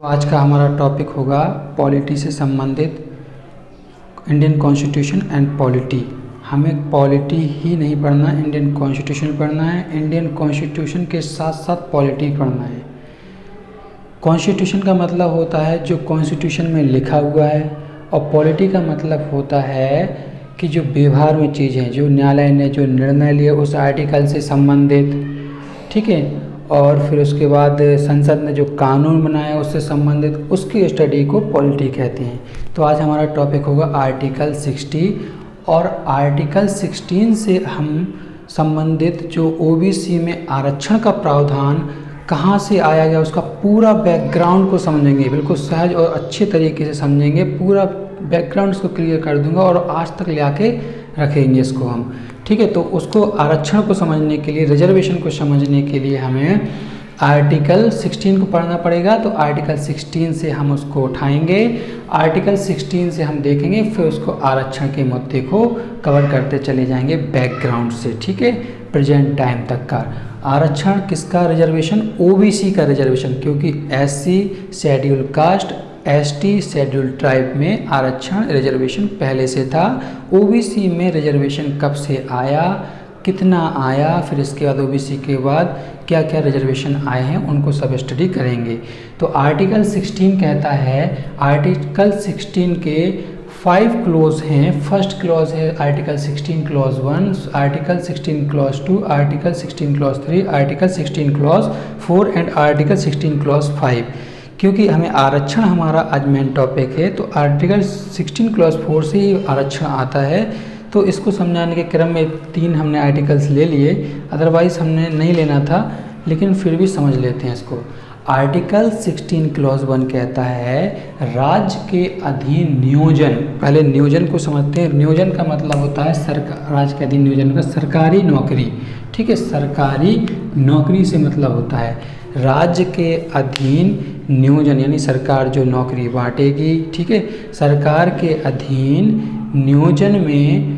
आज का हमारा टॉपिक होगा पॉलिटी से संबंधित इंडियन कॉन्स्टिट्यूशन एंड पॉलिटी। हमें पॉलिटी ही नहीं पढ़ना, इंडियन कॉन्स्टिट्यूशन पढ़ना है। इंडियन कॉन्स्टिट्यूशन के साथ साथ पॉलिटी पढ़ना है। कॉन्स्टिट्यूशन का मतलब होता है जो कॉन्स्टिट्यूशन में लिखा हुआ है, और पॉलिटी का मतलब होता है कि जो व्यवहार में चीज़ें हैं, जो न्यायालय ने जो निर्णय लिए उस आर्टिकल से संबंधित, ठीक है। और फिर उसके बाद संसद ने जो कानून बनाया उससे संबंधित, उसकी स्टडी को पॉलिटी कहते हैं। तो आज हमारा टॉपिक होगा आर्टिकल 60, और आर्टिकल 16 से हम संबंधित जो ओबीसी में आरक्षण का प्रावधान कहाँ से आया गया, उसका पूरा बैकग्राउंड को समझेंगे। बिल्कुल सहज और अच्छे तरीके से समझेंगे, पूरा बैकग्राउंड उसको क्लियर कर दूंगा और आज तक ले आके रखेंगे इसको हम, ठीक है। तो उसको आरक्षण को समझने के लिए, रिजर्वेशन को समझने के लिए हमें आर्टिकल 16 को पढ़ना पड़ेगा। तो आर्टिकल 16 से हम उसको उठाएंगे, आर्टिकल 16 से हम देखेंगे, फिर उसको आरक्षण के मुद्दे को कवर करते चले जाएंगे बैकग्राउंड से, ठीक है। प्रेजेंट टाइम तक का आरक्षण किसका, रिजर्वेशन, ओबीसी का रिजर्वेशन, क्योंकि SC schedule caste, ST schedule tribe में आरक्षण रिजर्वेशन पहले से था। ओबीसी में रिजर्वेशन कब से आया, कितना आया, फिर इसके बाद ओबीसी के बाद क्या क्या रिजर्वेशन आए हैं, उनको सब स्टडी करेंगे। तो आर्टिकल 16 कहता है, आर्टिकल 16 के 5 क्लॉज हैं। फर्स्ट क्लॉज है article 16 clause 1, article 16 clause 2, article 16 clause 3, article 16 clause 4 and article 16 clause 5। क्योंकि हमें आरक्षण हमारा आज मेन टॉपिक है, तो आर्टिकल 16 क्लॉज 4 से ही आरक्षण आता है। तो इसको समझाने के क्रम में 3 हमने आर्टिकल्स ले लिए, अदरवाइज़ हमने नहीं लेना था, लेकिन फिर भी समझ लेते हैं इसको। आर्टिकल 16 क्लॉज 1 कहता है राज्य के अधीन नियोजन। पहले नियोजन को समझते हैं। नियोजन का मतलब होता है सरकार, राज्य के अधीन नियोजन का सरकारी नौकरी, ठीक है। सरकारी नौकरी से मतलब होता है राज्य के अधीन नियोजन, यानी सरकार जो नौकरी बांटेगी, ठीक है। सरकार के अधीन नियोजन में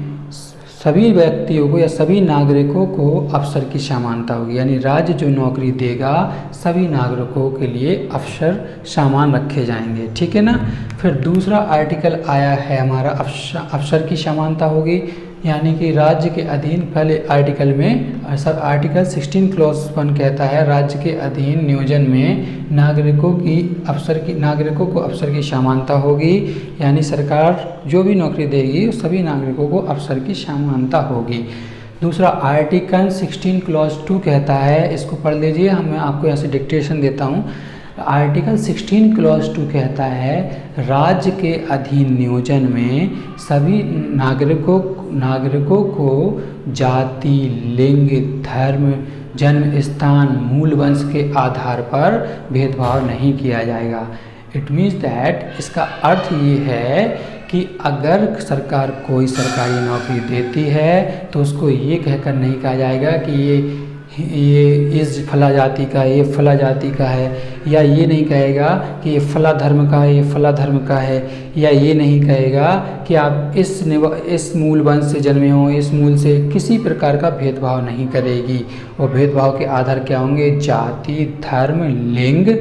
सभी व्यक्तियों को या सभी नागरिकों को अफसर की समानता होगी, यानी राज्य जो नौकरी देगा सभी नागरिकों के लिए अफसर सामान रखे जाएंगे, ठीक है ना। फिर दूसरा आर्टिकल आया है हमारा अफसर की समानता होगी, यानी कि राज्य के अधीन, पहले आर्टिकल में आर्टिकल 16 क्लॉज 1 कहता है राज्य के अधीन नियोजन में नागरिकों को अफसर की समानता होगी, यानी सरकार जो भी नौकरी देगी सभी नागरिकों को अफसर की समानता होगी। दूसरा आर्टिकल 16 क्लॉज 2 कहता है, इसको पढ़ लीजिए, मैं आपको यहाँ से डिक्टेशन देता हूँ। आर्टिकल 16 क्लॉज 2 कहता है राज्य के अधीन नियोजन में सभी नागरिकों को जाति, लिंग, धर्म, जन्म स्थान, मूल वंश के आधार पर भेदभाव नहीं किया जाएगा। इट मीन्स दैट, इसका अर्थ ये है कि अगर सरकार कोई सरकारी नौकरी देती है तो उसको ये कहकर नहीं कहा जाएगा कि ये इस फला जाति का, ये फला जाति का है, या ये नहीं कहेगा कि ये फला धर्म का है, ये फला धर्म का है, या ये नहीं कहेगा कि आप इस मूल वंश से जन्मे हो, इस मूल से, किसी प्रकार का भेदभाव नहीं करेगी। और भेदभाव के आधार क्या होंगे, जाति, धर्म, लिंग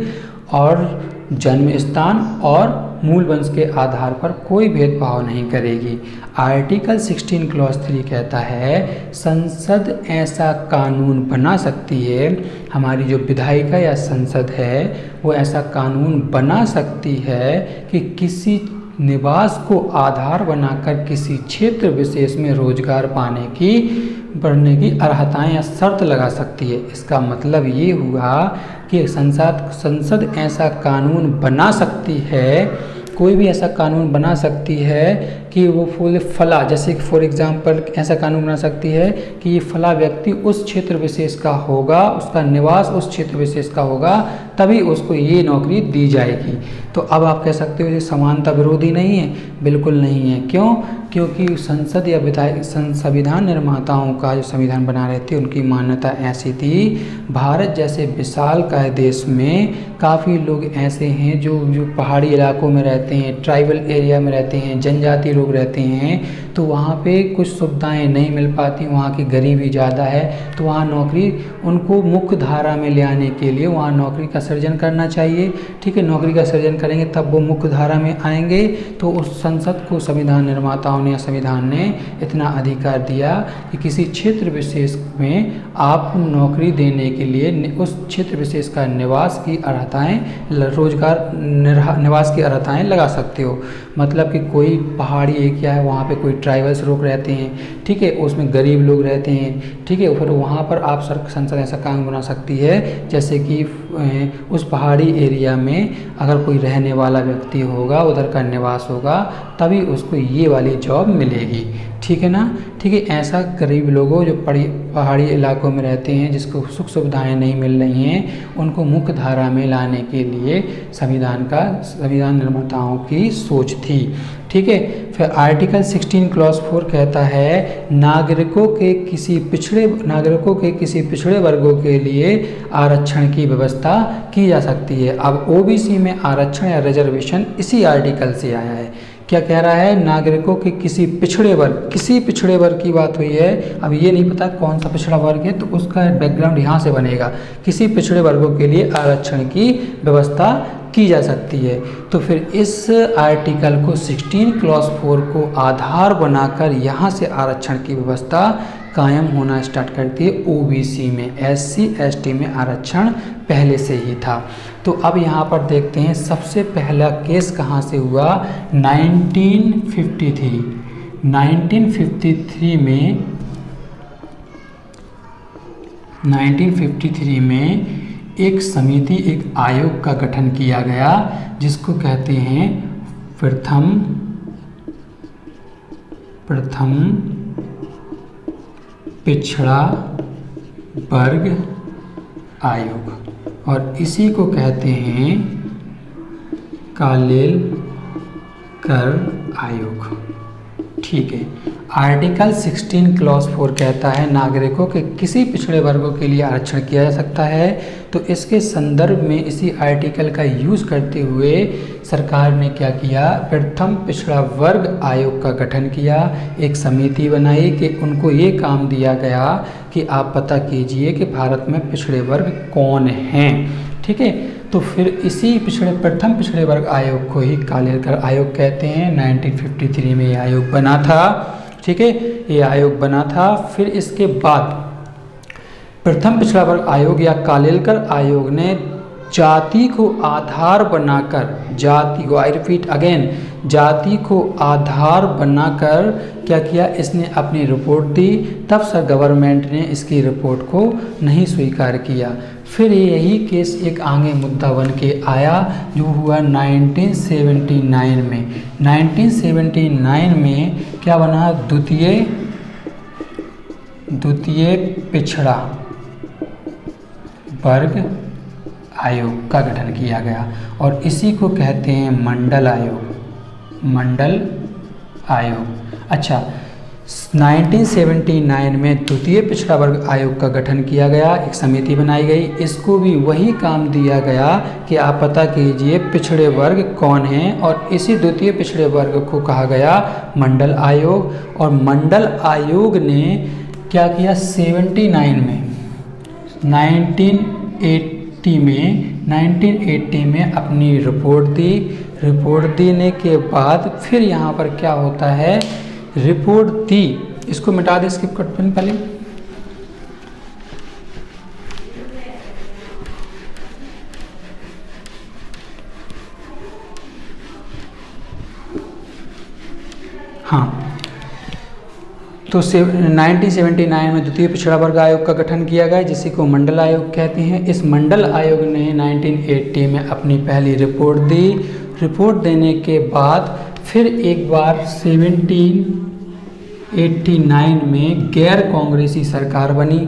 और जन्म स्थान और मूल वंश के आधार पर कोई भेदभाव नहीं करेगी। आर्टिकल 16 क्लॉज 3 कहता है संसद ऐसा कानून बना सकती है, हमारी जो विधायिका या संसद है वो ऐसा कानून बना सकती है कि किसी निवास को आधार बनाकर किसी क्षेत्र विशेष में रोजगार बढ़ने की अर्हताएं या शर्त लगा सकती है। इसका मतलब ये हुआ कि संसद ऐसा कानून बना सकती है, कोई भी ऐसा कानून बना सकती है कि वो फला, जैसे कि फॉर एग्जांपल ऐसा कानून बना सकती है कि ये फला व्यक्ति उस क्षेत्र विशेष का होगा, उसका निवास उस क्षेत्र विशेष का होगा, तभी उसको ये नौकरी दी जाएगी। तो अब आप कह सकते हो ये समानता विरोधी नहीं है, बिल्कुल नहीं है। क्यों? क्योंकि संसद या संविधान निर्माताओं का जो संविधान बना रहे थे उनकी मान्यता ऐसी थी, भारत जैसे विशालकाय देश में काफ़ी लोग ऐसे हैं जो पहाड़ी इलाकों में रहते हैं, ट्राइबल एरिया में रहते हैं, जनजाति लोग रहते हैं, तो वहाँ पे कुछ सुविधाएं नहीं मिल पाती, वहाँ की गरीबी ज़्यादा है, तो वहाँ नौकरी उनको मुख्य धारा में ले आने के लिए वहाँ नौकरी का सृजन करना चाहिए। ठीक है, नौकरी का सृजन करेंगे तब वो मुख्य धारा में आएंगे। तो उस संसद को संविधान निर्माताओं ने या संविधान ने इतना अधिकार दिया कि किसी क्षेत्र विशेष में आप नौकरी देने के लिए उस क्षेत्र विशेष का निवास की अर्हताएँ, रोजगार निवास की अर्हताएँ लगा सकते हो। मतलब कि कोई पहाड़ी एरिया है, वहाँ पे कोई ट्राइबल्स लोग रहते हैं, ठीक है, उसमें गरीब लोग रहते हैं, ठीक है, फिर वहाँ पर आप संसद ऐसा कानून बना सकती है जैसे कि उस पहाड़ी एरिया में अगर कोई रहने वाला व्यक्ति होगा, उधर का निवास होगा, तभी उसको ये वाली जॉब मिलेगी। ठीक है ना, ठीक है। ऐसा गरीब लोगों जो पहाड़ी इलाकों में रहते हैं, जिसको सुख सुविधाएं नहीं मिल रही हैं, उनको मुख्य धारा में लाने के लिए संविधान निर्माताओं की सोच थी। ठीक है। फिर आर्टिकल 16 क्लॉज 4 कहता है नागरिकों के किसी पिछड़े वर्गों के लिए आरक्षण की व्यवस्था की जा सकती है। अब ओबीसी में आरक्षण या रिजर्वेशन इसी आर्टिकल से आया है। क्या कह रहा है? नागरिकों के किसी पिछड़े वर्ग की बात हुई है। अब ये नहीं पता कौन सा पिछड़ा वर्ग है, तो उसका बैकग्राउंड यहाँ से बनेगा। किसी पिछड़े वर्गों के लिए आरक्षण की व्यवस्था की जा सकती है। तो फिर इस आर्टिकल को 16 क्लॉज 4 को आधार बनाकर यहाँ से आरक्षण की व्यवस्था कायम होना स्टार्ट करती है। ओबीसी में, एससी एसटी में आरक्षण पहले से ही था। तो अब यहाँ पर देखते हैं सबसे पहला केस कहाँ से हुआ। 1953 में एक समिति, एक आयोग का गठन किया गया जिसको कहते हैं प्रथम पिछड़ा वर्ग आयोग, और इसी को कहते हैं कालेलकर आयोग। ठीक है। आर्टिकल 16 क्लॉज 4 कहता है नागरिकों के किसी पिछड़े वर्गों के लिए आरक्षण किया जा सकता है। तो इसके संदर्भ में इसी आर्टिकल का यूज़ करते हुए सरकार ने क्या किया, प्रथम पिछड़ा वर्ग आयोग का गठन किया। एक समिति बनाई कि उनको ये काम दिया गया कि आप पता कीजिए कि भारत में पिछड़े वर्ग कौन हैं। ठीक है। तो फिर इसी प्रथम पिछड़े वर्ग आयोग को ही कालेलकर आयोग कहते हैं। 1953 में ये आयोग बना था। ठीक है, ये आयोग बना था। फिर इसके बाद प्रथम पिछड़ा वर्ग आयोग या कालेलकर आयोग ने जाति को आधार बनाकर, जाति को आधार बनाकर क्या किया, इसने अपनी रिपोर्ट दी। तब सर गवर्नमेंट ने इसकी रिपोर्ट को नहीं स्वीकार किया। फिर यही केस एक आगे मुद्दा बन के आया जो हुआ 1979 में। 1979 में क्या बना, द्वितीय पिछड़ा वर्ग आयोग का गठन किया गया, और इसी को कहते हैं मंडल आयोग। अच्छा, 1979 में द्वितीय पिछड़ा वर्ग आयोग का गठन किया गया, एक समिति बनाई गई। इसको भी वही काम दिया गया कि आप पता कीजिए पिछड़े वर्ग कौन हैं, और इसी द्वितीय पिछड़े वर्ग को कहा गया मंडल आयोग। और मंडल आयोग ने क्या किया, 1980 में अपनी रिपोर्ट दी। रिपोर्ट देने के बाद फिर यहाँ पर क्या होता है, रिपोर्ट दी, इसको मिटा दे, स्किप कट पेन पहले। हाँ, तो 1979 में द्वितीय पिछड़ा वर्ग आयोग का गठन किया गया जिसी को मंडल आयोग कहते हैं। इस मंडल आयोग ने 1980 में अपनी पहली रिपोर्ट दी। रिपोर्ट देने के बाद फिर एक बार 1989 में गैर कांग्रेसी सरकार बनी।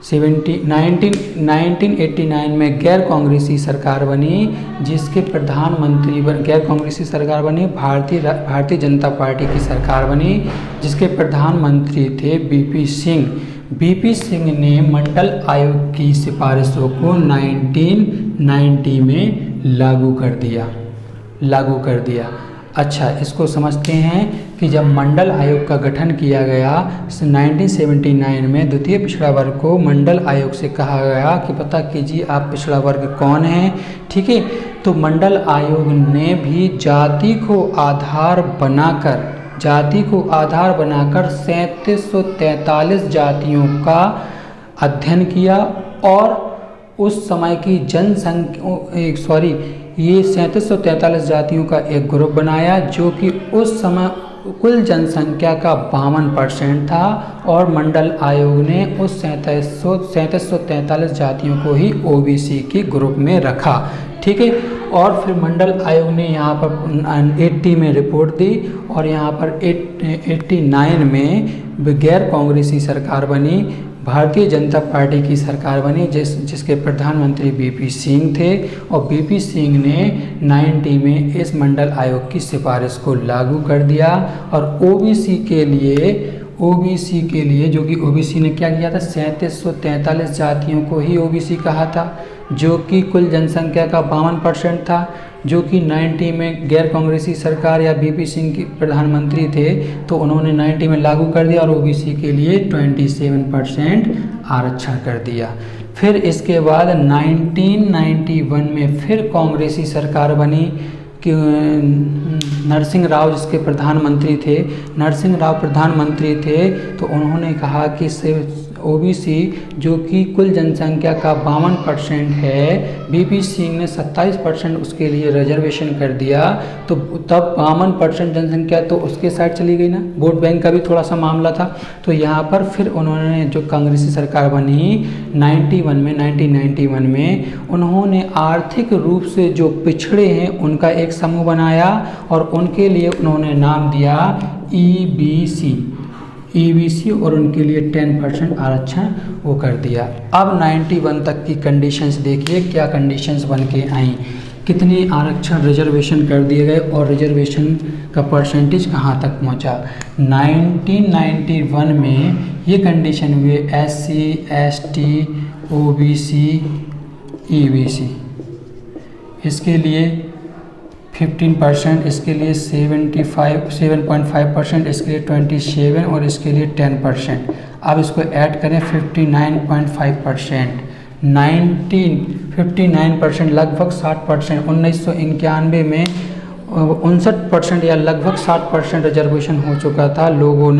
1989 में गैर कांग्रेसी सरकार बनी, जिसके प्रधानमंत्री गैर कांग्रेसी सरकार बनी, भारतीय जनता पार्टी की सरकार बनी, जिसके प्रधानमंत्री थे बीपी सिंह। बीपी सिंह ने मंडल आयोग की सिफारिशों को 1990 में लागू कर दिया। अच्छा, इसको समझते हैं कि जब मंडल आयोग का गठन किया गया 1979 में, द्वितीय पिछड़ा वर्ग को मंडल आयोग से कहा गया कि पता कीजिए आप पिछड़ा वर्ग कौन है। ठीक है, तो मंडल आयोग ने भी जाति को आधार बनाकर 3743 जातियों का अध्ययन किया और उस समय की जनसंख्या ये 3743 जातियों का एक ग्रुप बनाया जो कि उस समय कुल जनसंख्या का 52% था और मंडल आयोग ने उस 3743 जातियों को ही ओबीसी के ग्रुप में रखा। ठीक है, और फिर मंडल आयोग ने यहाँ पर 80 में रिपोर्ट दी और यहाँ पर 89 में गैर कांग्रेसी सरकार बनी, भारतीय जनता पार्टी की सरकार बनी जिसके प्रधानमंत्री बीपी सिंह थे और बीपी सिंह ने 90 में इस मंडल आयोग की सिफारिश को लागू कर दिया और ओबीसी के लिए जो कि ओबीसी ने क्या किया था, 3743 जातियों को ही ओबीसी कहा था जो कि कुल जनसंख्या का 52% था, जो कि 90 में गैर कांग्रेसी सरकार या बीपी सिंह के प्रधानमंत्री थे तो उन्होंने 90 में लागू कर दिया और ओबीसी के लिए 27% आरक्षण कर दिया। फिर इसके बाद 1991 में फिर कांग्रेसी सरकार बनी कि नरसिंह राव जिसके प्रधानमंत्री थे, नरसिंह राव प्रधानमंत्री थे तो उन्होंने कहा कि ओबीसी जो कि कुल जनसंख्या का 52% है, बीपी सिंह ने 27% उसके लिए रिजर्वेशन कर दिया तो तब 52% जनसंख्या तो उसके साइड चली गई ना, वोट बैंक का भी थोड़ा सा मामला था। तो यहाँ पर फिर उन्होंने जो कांग्रेसी सरकार बनी 1991 में उन्होंने आर्थिक रूप से जो पिछड़े हैं उनका एक समूह बनाया और उनके लिए उन्होंने नाम दिया ईबीसी और उनके लिए 10% आरक्षण वो कर दिया। अब 91 तक की कंडीशंस देखिए क्या कंडीशंस बन के आई, कितने आरक्षण रिजर्वेशन कर दिए गए और रिजर्वेशन का परसेंटेज कहाँ तक पहुँचा। 1991 में ये कंडीशन हुए SC ST OBC EBC, इसके लिए 15%, इसके लिए 7.5%, इसके लिए 27 और इसके लिए 10%। अब इसको ऐड करें 59.5%, 59% लगभग 60%। 1991 में 59% या लगभग 60% रिजर्वेशन हो चुका था। लोगों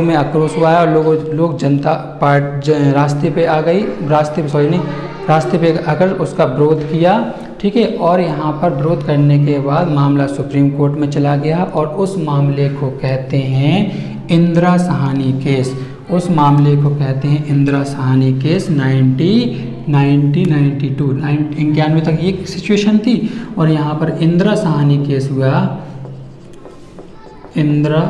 में आक्रोश हुआ और लोग जनता पार्टी रास्ते पे आकर उसका विरोध किया। ठीक है, और यहाँ पर विरोध करने के बाद मामला सुप्रीम कोर्ट में चला गया और उस मामले को कहते हैं इंदिरा साहनी केस। उस मामले को कहते हैं इंदिरा साहनी केस। 1991 तक ये सिचुएशन थी और यहाँ पर इंदिरा साहनी केस हुआ। इंदिरा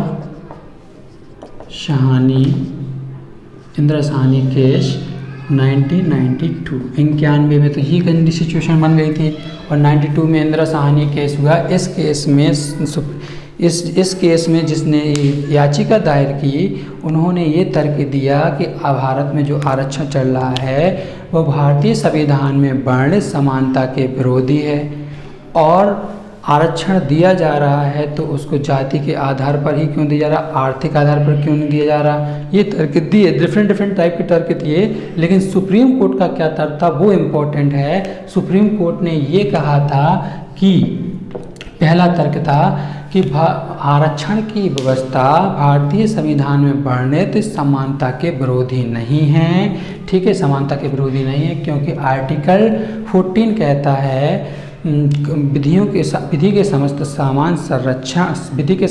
साहनी केस 1992 में तो ये गंदी सिचुएशन बन गई थी और 92 में इंदिरा साहनी केस हुआ। इस केस में जिसने याचिका दायर की उन्होंने ये तर्क दिया कि भारत में जो आरक्षण चल रहा है वो भारतीय संविधान में वर्ण समानता के विरोधी है और आरक्षण दिया जा रहा है तो उसको जाति के आधार पर ही क्यों दिया जा रहा, आर्थिक आधार पर क्यों नहीं दिया जा रहा। ये तर्क दिए, डिफरेंट टाइप के तर्क दिए, लेकिन सुप्रीम कोर्ट का क्या तर्क था वो इम्पोर्टेंट है। सुप्रीम कोर्ट ने ये कहा था कि पहला तर्क था कि आरक्षण की व्यवस्था भारतीय संविधान में वर्णित समानता के विरोधी नहीं है। ठीक है, समानता के विरोधी नहीं है क्योंकि आर्टिकल 14 कहता है विधि के समस्त सामान संरक्षण और विधि के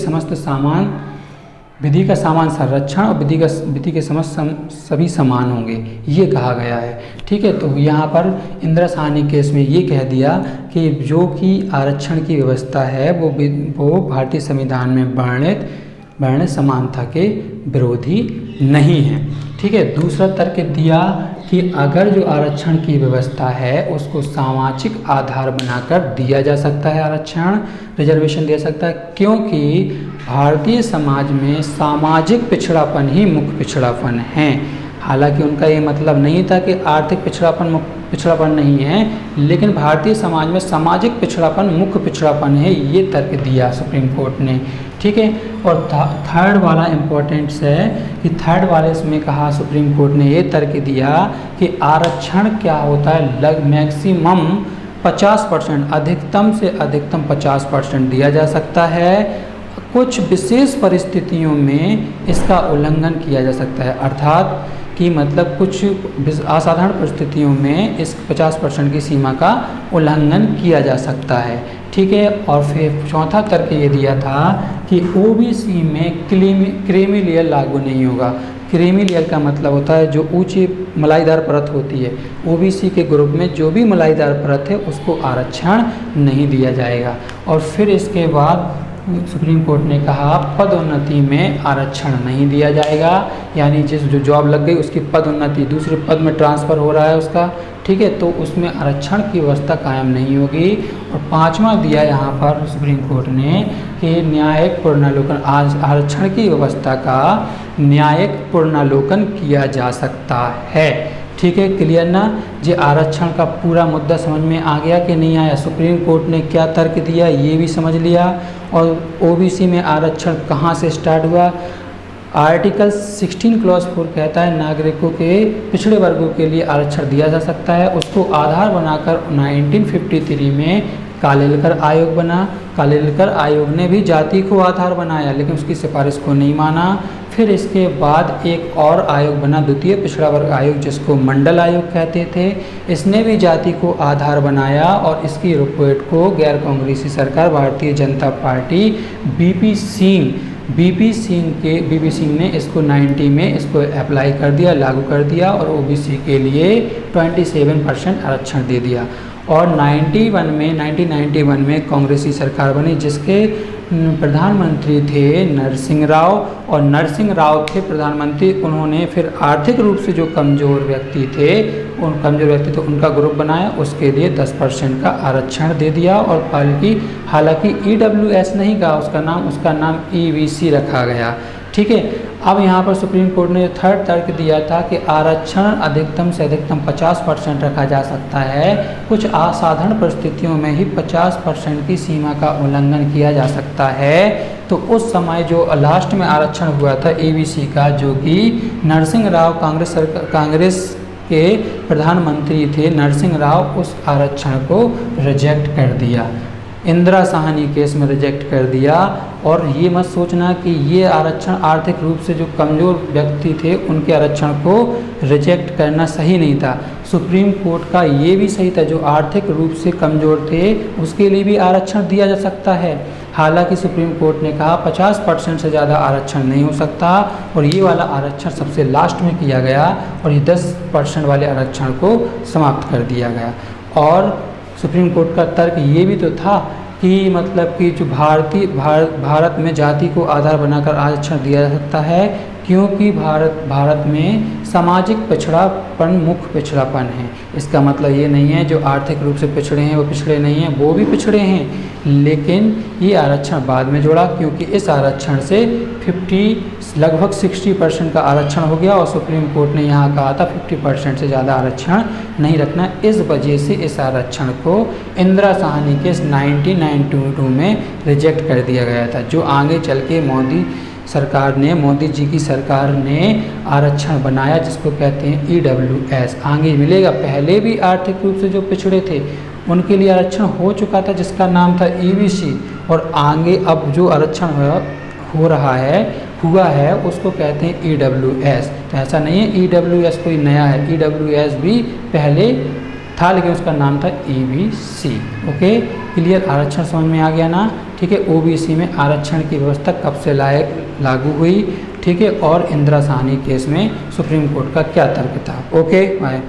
समस्त सभी समान होंगे, ये कहा गया है। ठीक है, तो यहाँ पर इंदिरा साहनी केस में ये कह दिया कि जो कि आरक्षण की व्यवस्था है वो भारतीय संविधान में वर्ण समानता के विरोधी नहीं है। ठीक है, दूसरा तर्क दिया कि अगर जो आरक्षण की व्यवस्था है उसको सामाजिक आधार बनाकर दिया जा सकता है, आरक्षण रिजर्वेशन दिया सकता है, क्योंकि भारतीय समाज में सामाजिक पिछड़ापन ही मुख्य पिछड़ापन है। हालांकि उनका ये मतलब नहीं था कि आर्थिक पिछड़ापन पिछड़ापन नहीं है, लेकिन भारतीय समाज में सामाजिक पिछड़ापन मुख्य पिछड़ापन है, ये तर्क दिया सुप्रीम कोर्ट ने। ठीक है, और थर्ड वाला इम्पोर्टेंट्स है कि थर्ड वाले इसमें कहा सुप्रीम कोर्ट ने ये तर्क दिया कि आरक्षण क्या होता है, मैक्सिमम 50%, अधिकतम से अधिकतम 50% दिया जा सकता है, कुछ विशेष परिस्थितियों में इसका उल्लंघन किया जा सकता है, अर्थात कि मतलब कुछ असाधारण परिस्थितियों में इस 50% की सीमा का उल्लंघन किया जा सकता है। ठीक है, और फिर चौथा तर्क ये दिया था कि ओबीसी में क्रीमी लेयर लागू नहीं होगा। क्रीमी लेयर का मतलब होता है जो ऊंची मलाईदार परत होती है, ओबीसी के ग्रुप में जो भी मलाईदार परत है उसको आरक्षण नहीं दिया जाएगा। और फिर इसके बाद सुप्रीम कोर्ट ने कहा पदोन्नति में आरक्षण नहीं दिया जाएगा, यानी जो जॉब लग गई उसकी पदोन्नति दूसरे पद में ट्रांसफ़र हो रहा है उसका, ठीक है, तो उसमें आरक्षण की व्यवस्था कायम नहीं होगी। और पांचवा दिया यहाँ पर सुप्रीम कोर्ट ने कि न्यायिक पुनर्विलोकन, आरक्षण की व्यवस्था का न्यायिक पुनर्विलोकन किया जा सकता है। ठीक है, क्लियर ना जी? आरक्षण का पूरा मुद्दा समझ में आ गया कि नहीं आया? सुप्रीम कोर्ट ने क्या तर्क दिया ये भी समझ लिया। और ओबीसी में आरक्षण कहाँ से स्टार्ट हुआ? आर्टिकल 16 क्लॉज 4 कहता है नागरिकों के पिछड़े वर्गों के लिए आरक्षण दिया जा सकता है। उसको आधार बनाकर 1953 में कालेलकर आयोग बना। कालेलकर आयोग ने भी जाति को आधार बनाया, लेकिन उसकी सिफारिश को नहीं माना। फिर इसके बाद एक और आयोग बना, द्वितीय पिछड़ा वर्ग आयोग, जिसको मंडल आयोग कहते थे। इसने भी जाति को आधार बनाया और इसकी रिपोर्ट को गैर कांग्रेसी सरकार भारतीय जनता पार्टी बीपी सिंह ने इसको 90 में इसको अप्लाई कर दिया, लागू कर दिया और ओबीसी के लिए 27% आरक्षण दे दिया। और 1991 में कांग्रेसी सरकार बनी, जिसके प्रधानमंत्री थे नरसिंह राव, और नरसिंह राव थे प्रधानमंत्री। उन्होंने फिर आर्थिक रूप से जो कमज़ोर व्यक्ति थे उनका ग्रुप बनाया, उसके लिए 10% का आरक्षण दे दिया। और हालांकि EWS नहीं कहा उसका नाम EBC रखा गया। ठीक है, अब यहाँ पर सुप्रीम कोर्ट ने थर्ड तर्क दिया था कि आरक्षण अधिकतम से अधिकतम 50% रखा जा सकता है, कुछ असाधारण परिस्थितियों में ही 50% की सीमा का उल्लंघन किया जा सकता है। तो उस समय जो लास्ट में आरक्षण हुआ था ABC का, जो कि नरसिंह राव कांग्रेस के प्रधानमंत्री थे नरसिंह राव, उस आरक्षण को रिजेक्ट कर दिया, इंदिरा साहनी केस में रिजेक्ट कर दिया। और ये मत सोचना कि ये आरक्षण आर्थिक रूप से जो कमज़ोर व्यक्ति थे उनके आरक्षण को रिजेक्ट करना सही नहीं था। सुप्रीम कोर्ट का ये भी सही था, जो आर्थिक रूप से कमज़ोर थे उसके लिए भी आरक्षण दिया जा सकता है। हालांकि सुप्रीम कोर्ट ने कहा 50% से ज़्यादा आरक्षण नहीं हो सकता, और ये वाला आरक्षण सबसे लास्ट में किया गया और ये 10% वाले आरक्षण को समाप्त कर दिया गया। और सुप्रीम कोर्ट का तर्क ये भी तो था कि मतलब कि जो भारत में जाति को आधार बनाकर आरक्षण दिया जा सकता है, क्योंकि भारत में सामाजिक पिछड़ापन मुख्य पिछड़ापन है। इसका मतलब ये नहीं है जो आर्थिक रूप से पिछड़े हैं वो पिछड़े नहीं हैं, वो भी पिछड़े हैं, लेकिन ये आरक्षण बाद में जोड़ा, क्योंकि इस आरक्षण से लगभग 60% का आरक्षण हो गया। और सुप्रीम कोर्ट ने यहाँ कहा था 50% से ज़्यादा आरक्षण नहीं रखना। इस वजह से इस आरक्षण को इंदिरा साहनी केस 1992 में रिजेक्ट कर दिया गया था, जो आगे चल के मोदी जी की सरकार ने आरक्षण बनाया, जिसको कहते हैं EWS। आगे मिलेगा, पहले भी आर्थिक रूप से जो पिछड़े थे उनके लिए आरक्षण हो चुका था, जिसका नाम था EBC। और आगे अब जो आरक्षण हुआ है उसको कहते हैं EWS। तो ऐसा नहीं है EWS कोई नया है, EWS भी पहले था, लेकिन उसका नाम था EBC। Okay, clear? आरक्षण समझ में आ गया ना? ठीक है, OBC में आरक्षण की व्यवस्था कब से लागू हुई, ठीक है, और इंदिरा साहनी केस में सुप्रीम कोर्ट का क्या तर्क था। Okay, bye.